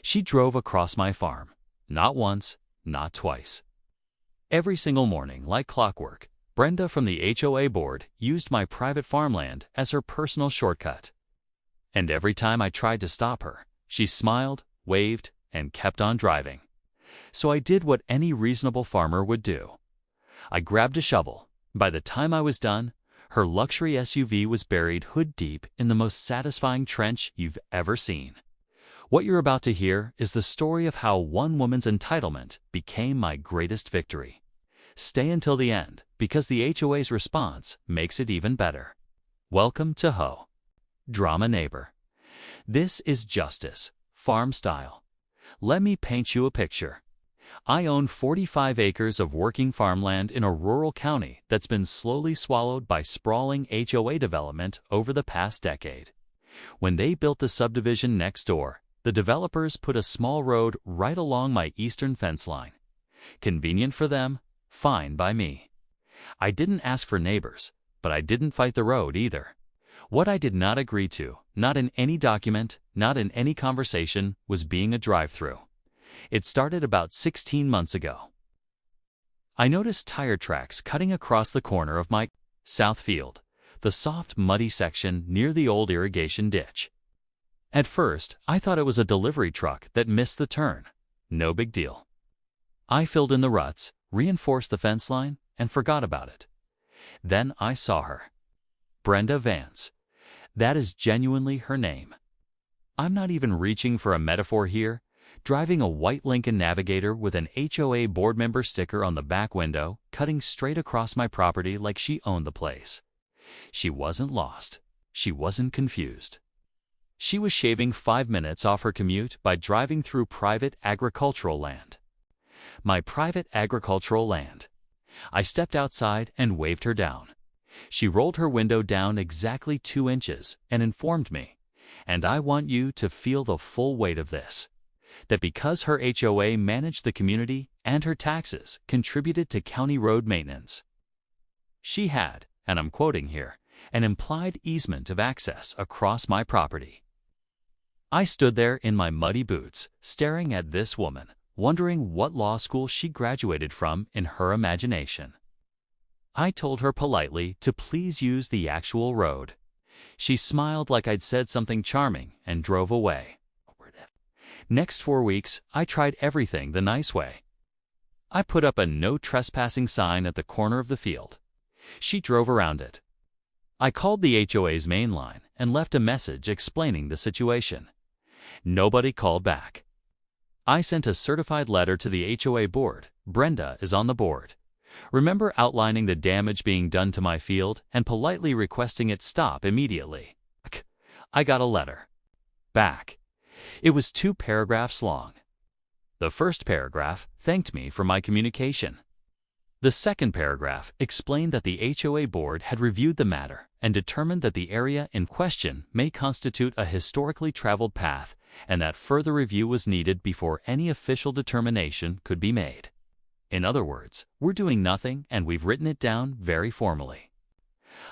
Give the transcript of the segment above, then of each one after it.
She drove across my farm. Not once, not twice. Every single morning, like clockwork, Brenda from the HOA board used my private farmland as her personal shortcut. And every time I tried to stop her, she smiled, waved, and kept on driving. So I did what any reasonable farmer would do. I grabbed a shovel. By the time I was done, her luxury SUV was buried hood deep in the most satisfying trench you've ever seen. What you're about to hear is the story of how one woman's entitlement became my greatest victory. Stay until the end, because the HOA's response makes it even better. Welcome to HOA. Drama Neighbor. This is justice, farm style. Let me paint you a picture. I own 45 acres of working farmland in a rural county that's been slowly swallowed by sprawling HOA development over the past decade. When they built the subdivision next door, the developers put a small road right along my eastern fence line. Convenient for them, fine by me. I didn't ask for neighbors, but I didn't fight the road either. What I did not agree to, not in any document, not in any conversation, was being a drive-through. It started about 16 months ago. I noticed tire tracks cutting across the corner of my south field, the soft, muddy section near the old irrigation ditch. At first, I thought it was a delivery truck that missed the turn. No big deal. I filled in the ruts, reinforced the fence line, and forgot about it. Then I saw her. Brenda Vance. That is genuinely her name. I'm not even reaching for a metaphor here. Driving a white Lincoln Navigator with an HOA board member sticker on the back window, cutting straight across my property like she owned the place. She wasn't lost. She wasn't confused. She was shaving 5 minutes off her commute by driving through private agricultural land. My private agricultural land. I stepped outside and waved her down. She rolled her window down exactly 2 inches and informed me, and I want you to feel the full weight of this, that because her HOA managed the community and her taxes contributed to county road maintenance, she had, and I'm quoting here, an implied easement of access across my property. I stood there in my muddy boots, staring at this woman, wondering what law school she graduated from in her imagination. I told her politely to please use the actual road. She smiled like I'd said something charming and drove away. Next 4 weeks, I tried everything the nice way. I put up a no trespassing sign at the corner of the field. She drove around it. I called the HOA's main line and left a message explaining the situation. Nobody called back. I sent a certified letter to the HOA board. Brenda is on the board. Remember outlining the damage being done to my field and politely requesting it stop immediately. I got a letter back. It was 2 paragraphs long. The first paragraph thanked me for my communication. The second paragraph explained that the HOA board had reviewed the matter and determined that the area in question may constitute a historically traveled path and that further review was needed before any official determination could be made. In other words, we're doing nothing and we've written it down very formally.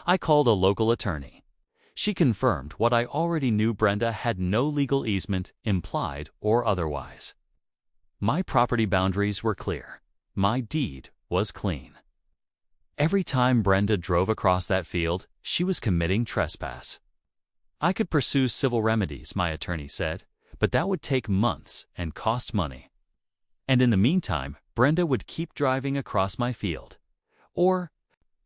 I called a local attorney. She confirmed what I already knew: Brenda had no legal easement, implied or otherwise. My property boundaries were clear. My deed was clean. Every time Brenda drove across that field, she was committing trespass. I could pursue civil remedies, my attorney said, but that would take months and cost money. And in the meantime, Brenda would keep driving across my field. Or,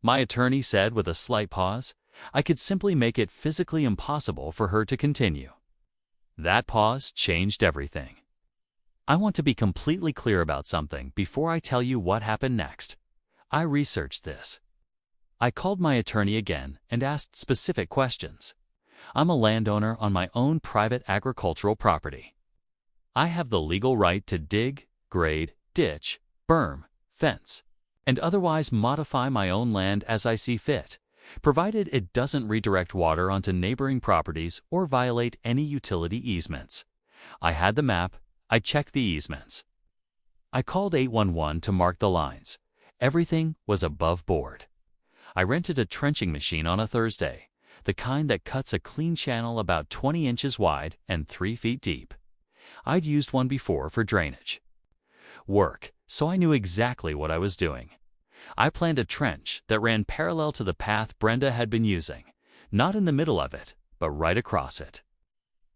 my attorney said with a slight pause, I could simply make it physically impossible for her to continue. That pause changed everything. I want to be completely clear about something before I tell you what happened next. I researched this. I called my attorney again and asked specific questions. I'm a landowner on my own private agricultural property. I have the legal right to dig, grade, ditch, berm, fence, and otherwise modify my own land as I see fit, provided it doesn't redirect water onto neighboring properties or violate any utility easements. I had the map. I checked the easements. I called 811 to mark the lines. Everything was above board. I rented a trenching machine on a Thursday, the kind that cuts a clean channel about 20 inches wide and 3 feet deep. I'd used one before for drainage work, so I knew exactly what I was doing. I planned a trench that ran parallel to the path Brenda had been using, not in the middle of it, but right across it.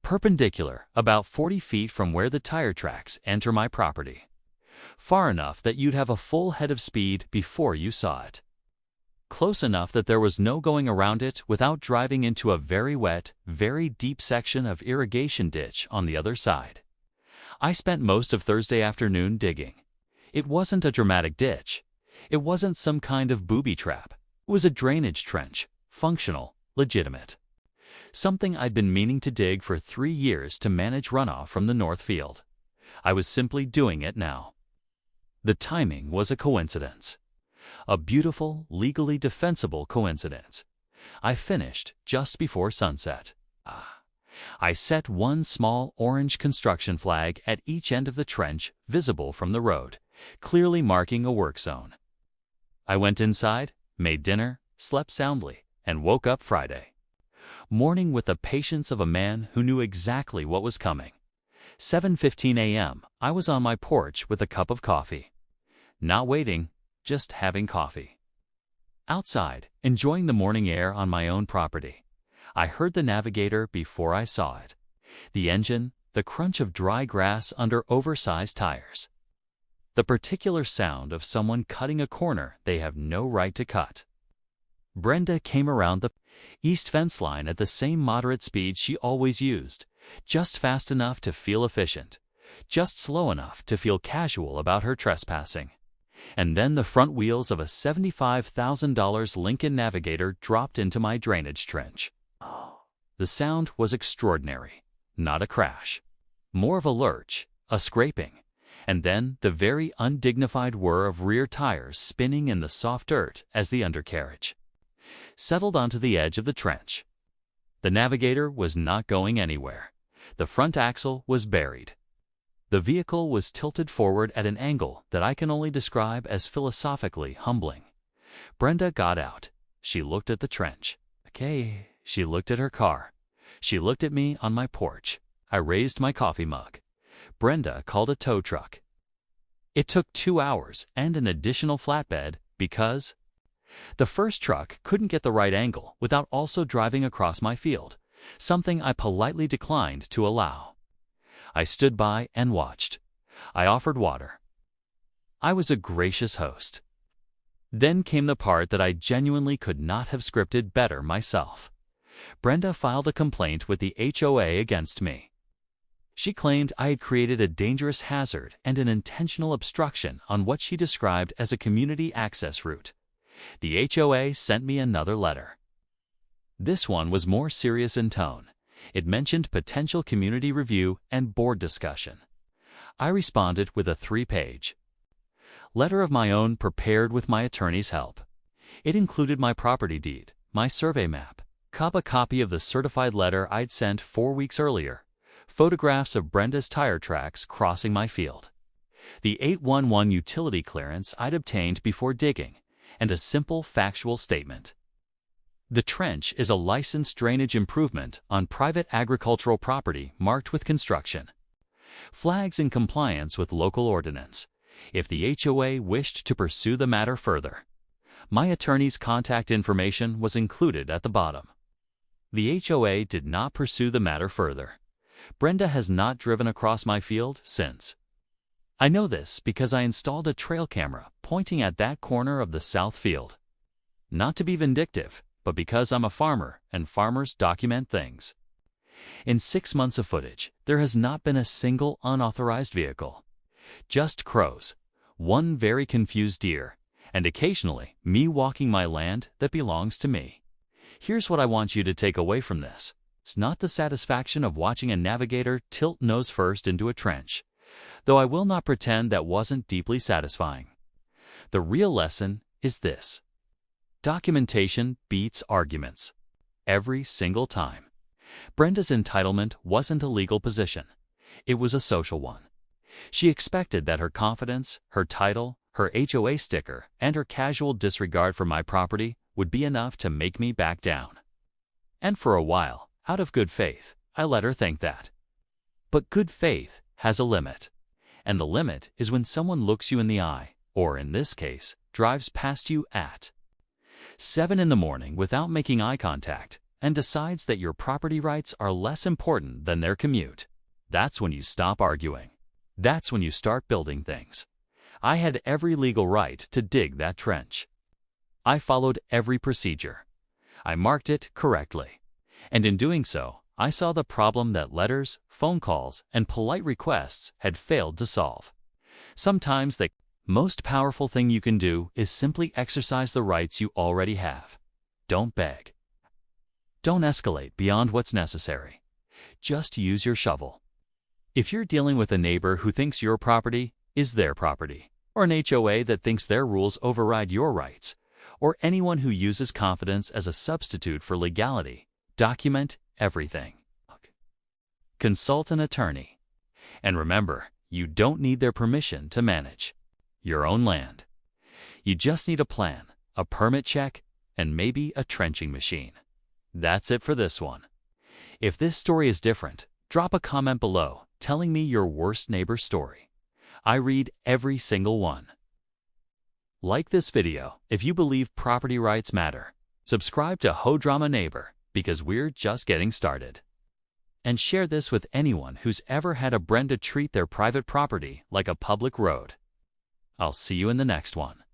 Perpendicular, about 40 feet from where the tire tracks enter my property. Far enough that you'd have a full head of speed before you saw it. Close enough that there was no going around it without driving into a very wet, very deep section of irrigation ditch on the other side. I spent most of Thursday afternoon digging. It wasn't a dramatic ditch. It wasn't some kind of booby trap. It was a drainage trench, functional, legitimate. Something I'd been meaning to dig for 3 years to manage runoff from the north field. I was simply doing it now. The timing was a coincidence. A beautiful, legally defensible coincidence. I finished just before sunset. I set one small orange construction flag at each end of the trench visible from the road, clearly marking a work zone. I went inside, made dinner, slept soundly, and woke up Friday morning with the patience of a man who knew exactly what was coming. 7:15 a.m., I was on my porch with a cup of coffee. Not waiting, just having coffee. Outside, enjoying the morning air on my own property. I heard the navigator before I saw it. The engine, the crunch of dry grass under oversized tires. The particular sound of someone cutting a corner they have no right to cut. Brenda came around the east fence line at the same moderate speed she always used, just fast enough to feel efficient, just slow enough to feel casual about her trespassing. And then the front wheels of a $75,000 Lincoln Navigator dropped into my drainage trench. The sound was extraordinary, not a crash. More of a lurch, a scraping, and then the very undignified whir of rear tires spinning in the soft dirt as the undercarriage settled onto the edge of the trench. The Navigator was not going anywhere. The front axle was buried. The vehicle was tilted forward at an angle that I can only describe as philosophically humbling. Brenda got out. She looked at the trench. Okay. She looked at her car. She looked at me on my porch. I raised my coffee mug. Brenda called a tow truck. It took 2 hours and an additional flatbed because the first truck couldn't get the right angle without also driving across my field, something I politely declined to allow. I stood by and watched. I offered water. I was a gracious host. Then came the part that I genuinely could not have scripted better myself. Brenda filed a complaint with the HOA against me. She claimed I had created a dangerous hazard and an intentional obstruction on what she described as a community access route. The HOA sent me another letter. This one was more serious in tone. It mentioned potential community review and board discussion. I responded with a 3-page letter of my own prepared with my attorney's help. It included my property deed, my survey map, a copy of the certified letter I'd sent 4 weeks earlier, photographs of Brenda's tire tracks crossing my field, the 811 utility clearance I'd obtained before digging, and a simple factual statement. The trench is a licensed drainage improvement on private agricultural property marked with construction. Flags in compliance with local ordinance, if the HOA wished to pursue the matter further. My attorney's contact information was included at the bottom. The HOA did not pursue the matter further. Brenda has not driven across my field since. I know this because I installed a trail camera pointing at that corner of the south field. Not to be vindictive, but because I'm a farmer and farmers document things. In 6 months of footage, there has not been a single unauthorized vehicle. Just crows, one very confused deer, and occasionally me walking my land that belongs to me. Here's what I want you to take away from this. It's not the satisfaction of watching a Navigator tilt nose first into a trench, though I will not pretend that wasn't deeply satisfying. The real lesson is this. Documentation beats arguments. Every single time. Brenda's entitlement wasn't a legal position. It was a social one. She expected that her confidence, her title, her HOA sticker, and her casual disregard for my property would be enough to make me back down. And for a while, out of good faith, I let her think that. But good faith has a limit. And the limit is when someone looks you in the eye, or in this case, drives past you at 7 in the morning without making eye contact and decides that your property rights are less important than their commute. That's when you stop arguing. That's when you start building things. I had every legal right to dig that trench. I followed every procedure. I marked it correctly. And in doing so, I saw the problem that letters, phone calls, and polite requests had failed to solve. Sometimes the most powerful thing you can do is simply exercise the rights you already have. Don't beg. Don't escalate beyond what's necessary. Just use your shovel. If you're dealing with a neighbor who thinks your property is their property, or an HOA that thinks their rules override your rights, or anyone who uses confidence as a substitute for legality, document everything. Consult an attorney. And remember, you don't need their permission to manage your own land. You just need a plan, a permit check, and maybe a trenching machine. That's it for this one. If this story is different, drop a comment below telling me your worst neighbor story. I read every single one. Like this video if you believe property rights matter. Subscribe to HOA Drama Neighbor because we're just getting started. And share this with anyone who's ever had a Brenda treat their private property like a public road. I'll see you in the next one.